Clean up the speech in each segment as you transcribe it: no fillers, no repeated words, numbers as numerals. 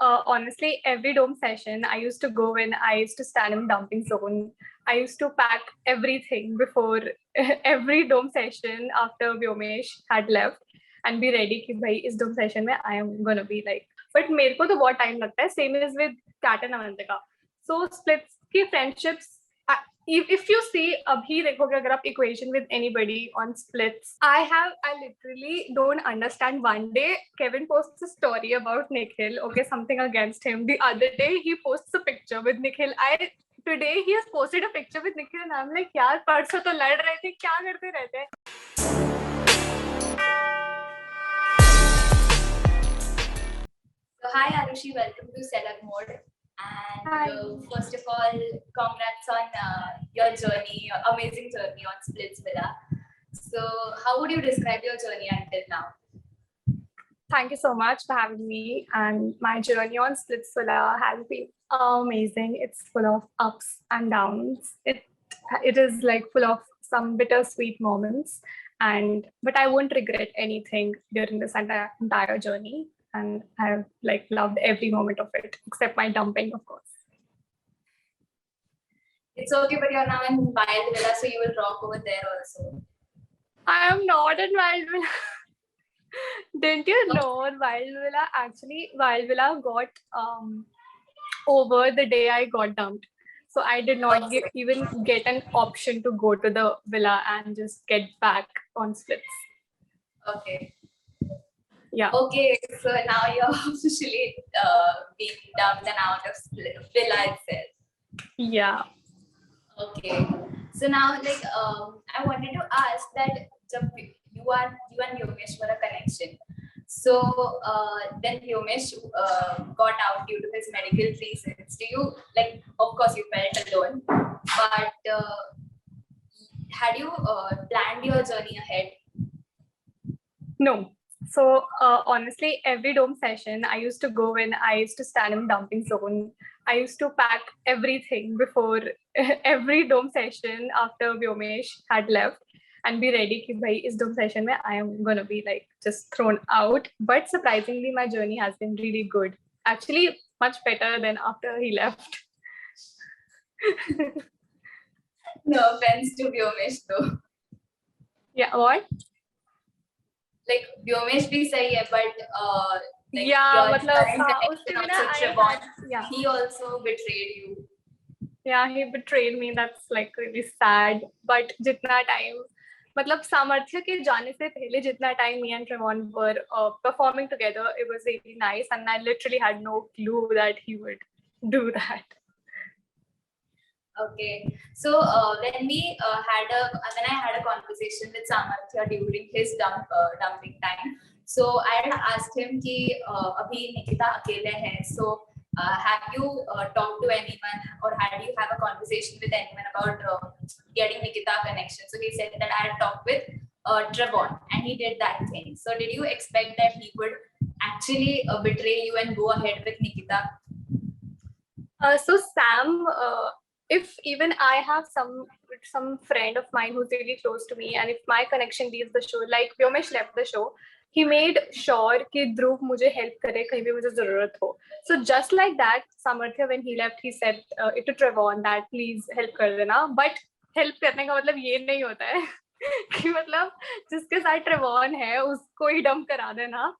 honestly, every dome session I used to go when I used to stand in dumping zone. I used to pack everything before every dome session after Vyomesh had left and be ready कि भाई इस dome session में I am gonna be like. But मेरे को तो बहुत time लगता है. Same is with Kat and Avantika. So splits की friendships. If you see अभी देखोगे अगर आप equation with anybody on splits, I literally don't understand. One day Kevin posts a story about Nikhil, okay, something against him. The other day he posts a picture with Nikhil. Today he has posted a picture with Nikhil and I'm like यार परसों तो लड़ रहे थे, क्या करते रहते हैं. So hi Arushi, welcome to Celeb Mode. And Hi. First of all, congrats on your journey, your amazing journey on Splits Villa. So how would you describe your journey until now? Thank you so much for having me. And my journey on Splitsvilla has been amazing. It's full of ups and downs. It is like full of some bittersweet moments. But I won't regret anything during this entire journey. And I've like loved every moment of it, except my dumping, of course. It's okay, but you're now in Wild Villa, so you will rock over there also. I am not in Wild Villa. Didn't you know Wild Villa? Actually, Wild Villa got over the day I got dumped. So I did not even get an option to go to the villa and just get back on splits. Okay. Yeah. Okay, so now you're officially being dumped and out of villa itself. Yeah. Okay. So now, like, I wanted to ask that you and Vyomesh were a connection. So then Vyomesh got out due to his medical reasons. Do you, like, of course you felt alone, but had you planned your journey ahead? No. So honestly, every dome session I used to go when I used to stand in dumping zone. I used to pack everything before every dome session after Vyomesh had left and be ready कि भाई इस dome session में I am gonna be like just thrown out. But surprisingly, my journey has been really good. Actually, much better than after he left. No offense to Vyomesh though. Yeah, what? Like Vyomesh bhi sahi hai, but like yeah, your मतलब yeah, he also betrayed you. Yeah, he betrayed me. That's like really sad. But जितना time, मतलब सामर्थ्य के जाने से पहले जितना time me and Trevon were performing together, it was really nice, and I literally had no clue that he would do that. Okay, so when I had a conversation with Samarthya during his dumping time, so I had asked him कि अभी निकिता अकेले हैं, so have you talked to anyone or had you have a conversation with anyone about getting Nikita connection? So he said that I had talked with Trevon and he did that thing. So did you expect that he would actually betray you and go ahead with Nikita? So Sam, if even I have some friend of mine who's really close to me, and if my connection leaves the show, like Vyomesh left the show, he made sure कि ध्रुव मुझे help करे कहीं भी मुझे जरूरत हो. So just like that, Samarthya when he left, he said it to Trevon that please help कर देना. But help करने का मतलब ये नहीं होता है कि मतलब जिसके साथ Trevon है उसको ही dump करा देना.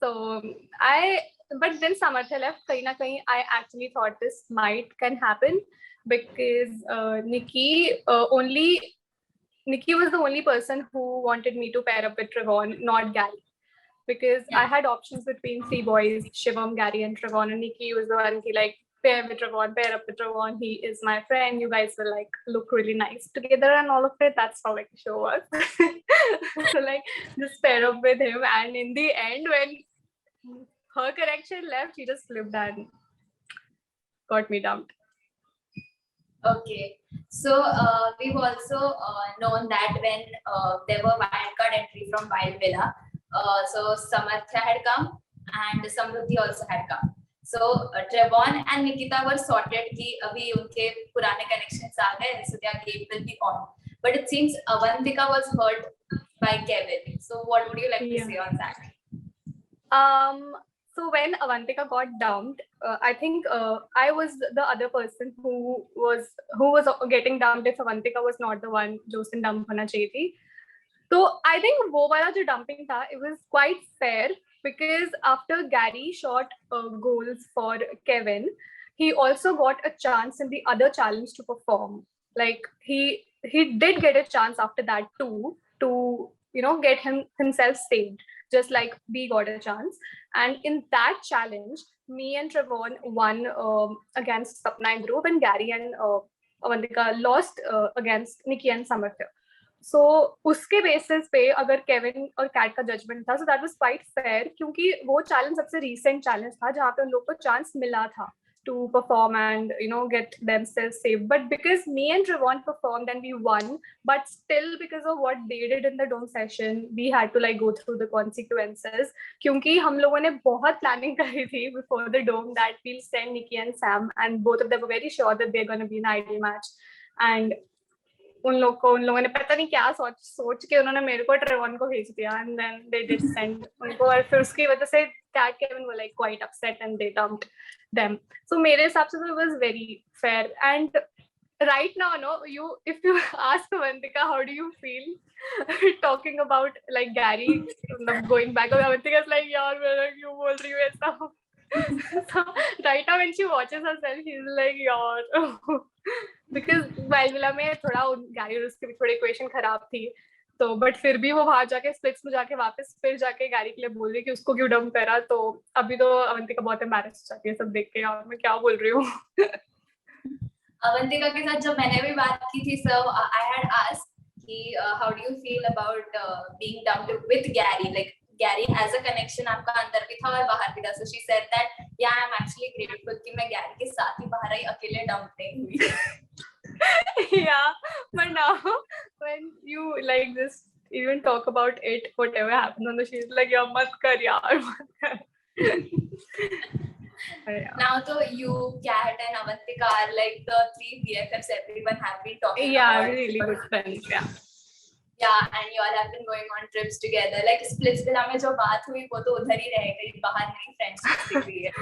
So but then Samarthya left. कहीं ना कहीं I actually thought this can happen because Nikki was the only person who wanted me to pair up with Trevon, not Gary. Because I had options between three boys, Shivam, Gary, and Trevon. And Nikki was the one who like, pair with Trevon, pair up with Trevon. He is my friend. You guys will like look really nice together and all of it. That's how like the show was. So like just pair up with him. And in the end, when her connection left, she just flipped and got me dumped. Okay, so we've also known that when there were wildcard entry from Wild Villa, so Samarthya had come and Samruddhi also had come. So Trevon and Nikita were sorted कि अभी उनके पुराने connections आ गए, so their game will be on. But it seems Avantika was hurt by Kevin. So what would you like to say on that? So when Avantika got dumped, I think I was the other person who was getting dumped if Avantika was not the one जो उसने dump होना चाहिए थी. So I think वो वाला जो dumping था, it was quite fair because after Gary shot goals for Kevin, he also got a chance in the other challenge to perform. Like he did get a chance after that too to get himself saved, just like we got a chance. And in that challenge, me and Trevon won against Sapna and Dhruv, and Gary and Avantika lost against Nikki and Samarthya. सो उसके basis पे अगर Kevin और cat का judgement था, so that was quite fair, क्योंकि वो challenge सबसे recent challenge था जहाँ पे उन लोग को चांस मिला था to perform and get themselves saved. But because me and Trevon performed and we won, but still because of what they did in the dome session, we had to like go through the consequences. क्योंकि हम लोगों ने बहुत planning करी थी before the dome that we'll send Nikki and Sam, and both of them were very sure that they're going to be an ideal match. And उन लोगों ने पता नहीं क्या सोच के उन्होंने मेरे को ट्रेवन को भेज दिया, and then they did send उनको, और फिर उसकी वजह से Kat Kevin were like quite upset and they dumped them. So मेरे हिसाब से तो was very fair. And right now, no, if you ask Avantika how do you feel talking about like Gary going back, Avantika's like yaar क्यों बोल रही हूँ ऐसा. So right now when she watches herself, she's like yaar because वाइल्डविला में थोड़ा Gary और उसकी भी थोड़ी इक्वेशन खराब थी, तो बट फिर भी वो वहां जाके स्प्लिट्स में जाके वापस फिर जाके गैरी के लिए बोल रही कि उसको क्यों डंप करा. तो अभी तो अवंतिका बहुत एम्बैरेस हो जाती है सब देख के, यार मैं क्या बोल रही हूँ. अवंतिका के साथ जब मैंने भी बात की थी, सो आई हैड आस्क्ड कि how do you feel about being dumped with Gary, like Gary as a connection आपका अंदर भी था और बाहर भी था. सो शी सेड दैट या आई एम एक्चुअली ग्रेटफुल कि मैं गैरी के साथ ही बाहर आई, अकेले डंप नहीं हुई. Yeah, but now when you like just even talk about it, whatever happened on the show, she's like, "Yeah, mat kar yaar, mat kar." Yeah. Now, so you, Kat, and Avantika are like the three BFFs everyone have been talking Yeah, about. really good friends. Yeah. Yeah, and you all have been going on trips together. Like Splitsvilla में जो बात हुई वो तो उधर ही रह गई, बाहर नहीं friendship दिख रही है.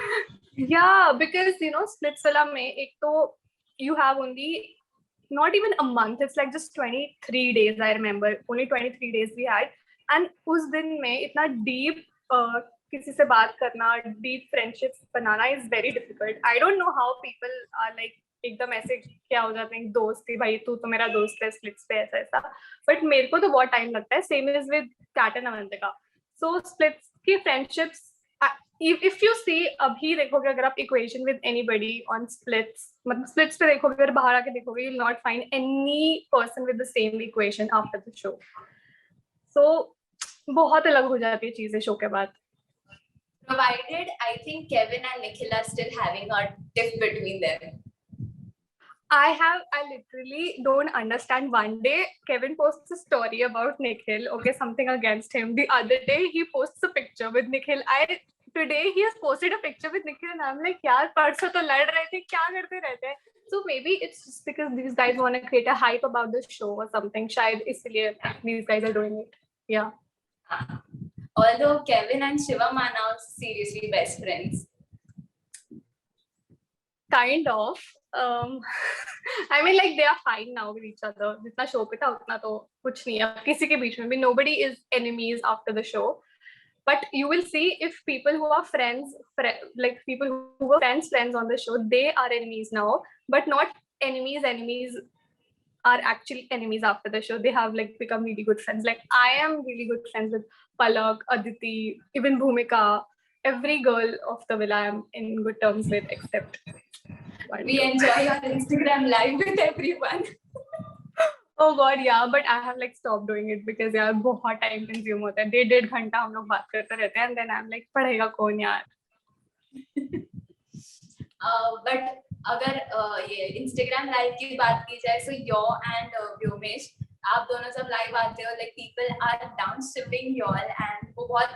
Yeah, because Splitsvilla में एक तो you have only not even a month, it's like just 23 days. I remember only 23 days we had, and उस दिन में इतना deep किसी से बात करना, deep friendships banana is very difficult. I don't know how people are like एकदम ऐसे क्या हो जाते हैं, दोस्त थी भाई, तू तो मेरा दोस्त है स्प्लिट्स पे, ऐसा ऐसा. बट मेरे को तो बहुत टाइम लगता है. Same is with Kat and Avantika. So splits की फ्रेंडशिप्स, if you see अभी देखोगे अगर आप equation with anybody on splits, मतलब स्प्लिट्स पे देखोगे, अगर बाहर आके देखोगे, you'll not find any person with the same equation after the show. So बहुत अलग हो जाती है चीजें शो के बाद. Provided I think Kevin and Nikhil are still having a tiff between them. I literally don't understand. One day Kevin posts a story about Nikhil, okay, something against him. The other day he posts a picture with Nikhil. Today he has posted a picture with Nikhil and I'm like, यार परसों तो लड़ रहे थे, क्या करते रहते हैं. So maybe it's just because these guys want to create a hype about the show or something. शायद इसलिए these guys are doing it. Yeah. Although Kevin and Shivam are now seriously best friends. Kind of. I mean, like they are fine now with each other. जितना show पे था उतना तो कुछ नहीं है किसी के बीच में भी. Nobody is enemies after the show. But you will see if people who are friends, like people who were friends on the show, they are enemies now. But not enemies are actually enemies after the show. They have like become really good friends. Like I am really good friends with Palak, Aditi, even Bhumika. Every girl of the villa I am in good terms with, except we enjoy our Instagram live with everyone. Oh God, yeah, but I have like stopped doing it because यार बहुत time consume होता है. 1.5 घंटा हम लोग बात करते रहते हैं, and then I'm like पढ़ेगा कौन यार. But अगर ये Instagram live की बात की जाए, so you and Vyomesh, आप दोनों जब live आते हो, like people are downshipping you all, and वो बहुत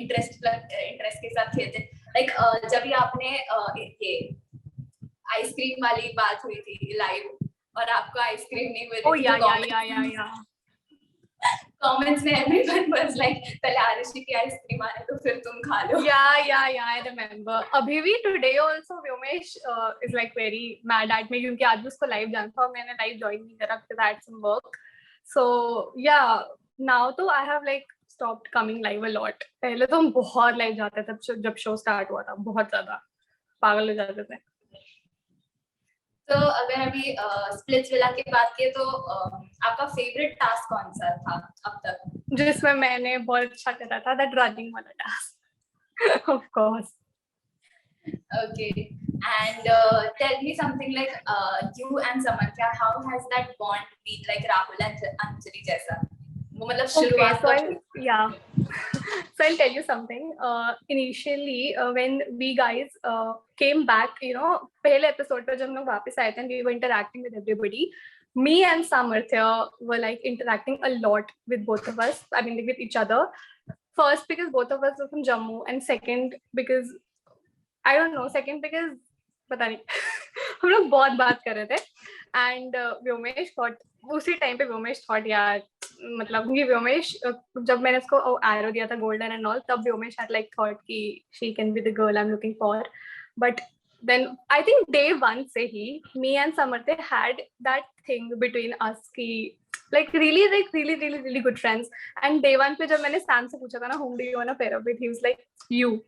interest के साथ खेलते हैं. Like जब भी आपने ये आइसक्रीम वाली बात हुई थी live और आपको आइसक्रीम नहीं मिली थी. Oh yeah. Comments में everyone was like पहले आरुषि की आइसक्रीम आए तो फिर तुम खा लो. Yeah, I remember. अभी भी today also Vyomesh is like very mad at me क्योंकि आज भी उसको live जाना था और मैंने live join नहीं करा because I had some work. So yeah, now तो I have like stopped coming live a lot. पहले तो हम बहुत live जाते थे जब show start हुआ था, बहुत ज्यादा पागल हो जाते थे. तो अगर अभी स्प्लिट्स विला की बात की तो आपका फेवरेट टास्क कौन सा था अब तक? जिसमें मैंने बहुत अच्छा करा था that running वाला task. Of course. Okay, and tell me something like you and Samarthya, how has that bond been like Rahul and Anjali जैसा? वो मतलब शुरुआत yeah. So I'll tell you something. Initially, when we guys came back, you know, पहले episode पे जब हम लोग वापस आए थे and we were interacting with everybody, me and Samarthya were like interacting a lot with both of us. I mean, like, with each other. First, because both of us were from Jammu, and second, because I don't know. Second, because पता नहीं हम लोग बहुत बात कर रहे थे and Vyomesh thought उसी टाइम पे व्योमेश thought यार मतलब कि व्योमेश जब मैंने उसको arrow दिया था golden and all तब व्योमेश had like thought कि she can be the girl I'm looking for, but then I think day one से ही me and Samarthya had that thing between us कि like really good friends, and day one पे जब मैंने Sam से पूछा था ना whom do you wanna pair up with, he was like you,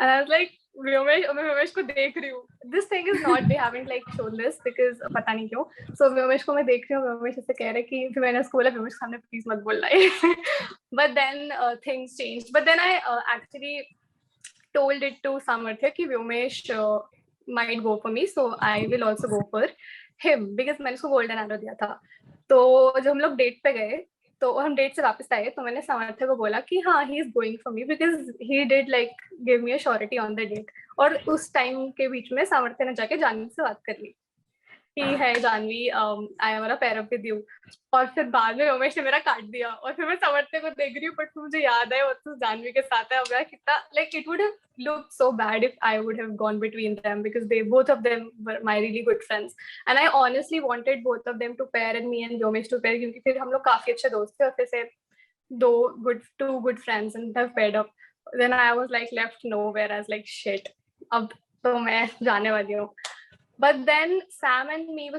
and I was like Vyomesh को देख रही हूँ. This thing is not, they haven't like shown this because पता नहीं क्यों. So व्योमेश को मैं देख रही हूँ, व्योमेश ऐसे कह रहे कि फिर मैंने उसको बोला व्योमेश सामने प्लीज मत बोलना है. But then things changed. But then I actually told it to Samarthya कि Vyomesh might go for me, so I will also go for him because मैंने उसको golden arrow दिया था. तो जब हम लोग डेट पे गए तो हम डेट से वापस आए तो मैंने सामर्थ्य को बोला कि हाँ he is going for me because he did like give me a surety on the date. और उस टाइम के बीच में सामर्थ्य ने जाके जानवी से बात कर ली कि है जानवी आई वाला पैर अप विद यू. और फिर बाद में व्योमेश ने मेरा काट दिया और फिर मैं सामर्थ्य को देख रही हूँ बट मुझे याद है वो तो जानवी के साथ है. अब यार कितना like it would have looked so bad if I would have gone between them because they both of them were my really good friends and I honestly wanted both of them to pair and me and Vyomesh to pair क्योंकि फिर हम लोग काफी अच्छे दोस्त थे और फिर से two good friends and have paired up. Then I was like left nowhere as like shit अब तो मैं जाने वाली हूँ. But then Sam and me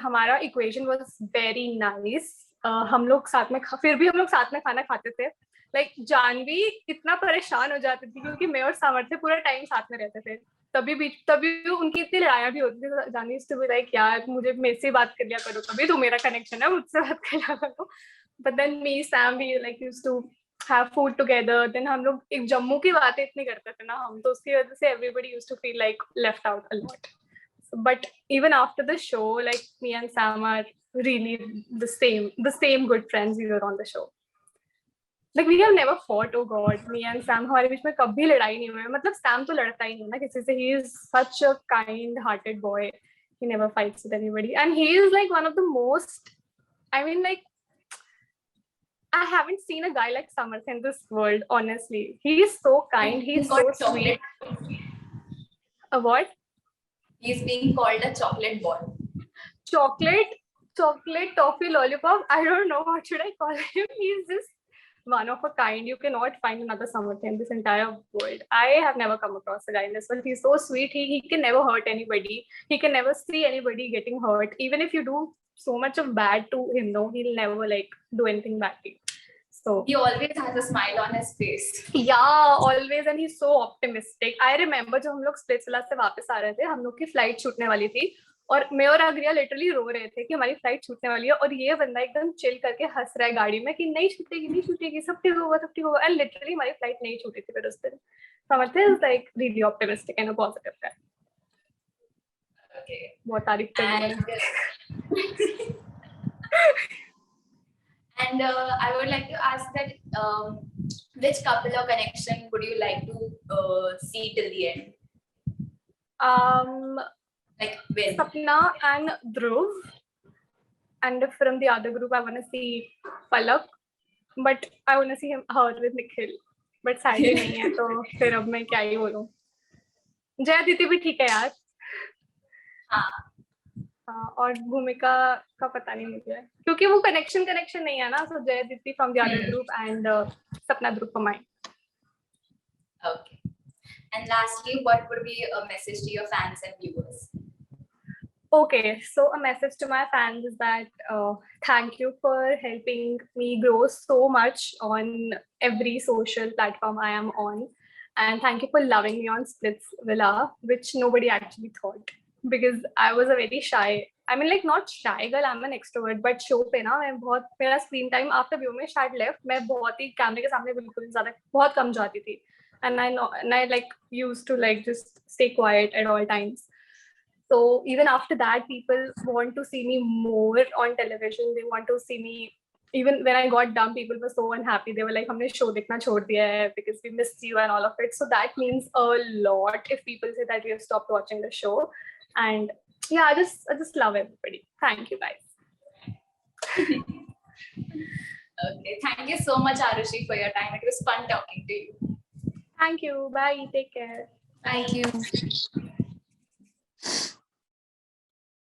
हमारा equation was very nice. हम लोग साथ में फिर भी हम लोग साथ में खाना खाते थे. Like जानवी इतना परेशान हो जाती थी क्योंकि मैं और सामर्थ्य पूरा टाइम साथ में रहते थे. तभी उनकी इतनी लड़ाइयाँ भी होती थी. Janvi used to be like यार मुझे मेरे से बात कर लिया करो कभी तो मेरा कनेक्शन है मुझसे बात कर लिया करो. But then me Sam we like used to have food together. Then हम लोग एक जम्मू की बातें इतनी करते थे ना हम तो उसकी वजह से everybody used to feel like left out a lot. But even after the show, like me and Sam are really the same good friends we were on the show. Like we have never fought. Oh God, me and Sam हमारे बीच में कभी लड़ाई नहीं हुई. मतलब Sam तो लड़ता ही नहीं ना किसी से. He is such a kind-hearted boy. He never fights with anybody, and he is like one of the most. I mean, like I haven't seen a guy like Samarthya in this world. Honestly, he is so kind. He is so sweet. A what? He's being called a chocolate boy. Chocolate toffee lollipop. I don't know what should I call him. He's just one of a kind. You cannot find another Samarthya in this entire world. I have never come across a guy in this world. He's so sweet. He can never hurt anybody. He can never see anybody getting hurt. Even if you do so much of bad to him, no, he'll never like do anything bad to you. So he always has a smile on his face. Yeah, always, and he's so optimistic. I remember जब हम लोग Splitsvilla से वापस आ रहे थे हम लोग की फ्लाइट छूटने वाली थी और मैं और अग्रिया लिटरली रो रहे थे कि हमारी फ्लाइट छूटने वाली है और ये बंदा एकदम चिल करके हंस रहा है गाड़ी में कि नहीं छूटेगी सब ठीक होगा एंड लिटरली हमारी फ्लाइट नहीं छूटी थी फिर उस दिन. Samarthya is like really optimistic and a positive guy. Okay. बहुत तारीफ कर रही है. And I would like to ask that which couple or connection would you like to see till the end? Like when? Sapna and Dhruv. And from the other group, I want to see Palak. But I want to see her with Nikhil. But sadly नहीं है तो फिर अब मैं क्या ही बोलूं. जया दीदी भी ठीक है यार. हाँ. और भूमिका का पता नहीं मुझे, क्योंकि वो कनेक्शन नहीं है ना. So Jay Diti from the other group and Sapna group for mine. Okay. And lastly, what would be a message to your fans and viewers? Okay, so a message to my fans is that thank you for helping me grow so much on every social platform I am on. And thank you for loving me on Splits Villa, which nobody actually thought. Because I was a very shy, I mean like not shy girl, I'm an extrovert, but show पे ना मैं बहुत, मेरा screen time after Vyomesh had left, मैं बहुत ही कैमरे के सामने बिल्कुल ज़्यादा बहुत कम जाती थी. And I like used to like just stay quiet at all times. So even after that, people want to see me more on television. They want to see me. Even when I got dumped, people were so unhappy. They were like, "हमने show देखना छोड़ दिया है because we missed you and all of it." So that means a lot if people say that we have stopped watching the show. And yeah, I just love everybody. Thank you guys. Okay, thank you so much, Arushi, for your time. It was fun talking to you. Thank you. Bye. Take care. Thank you.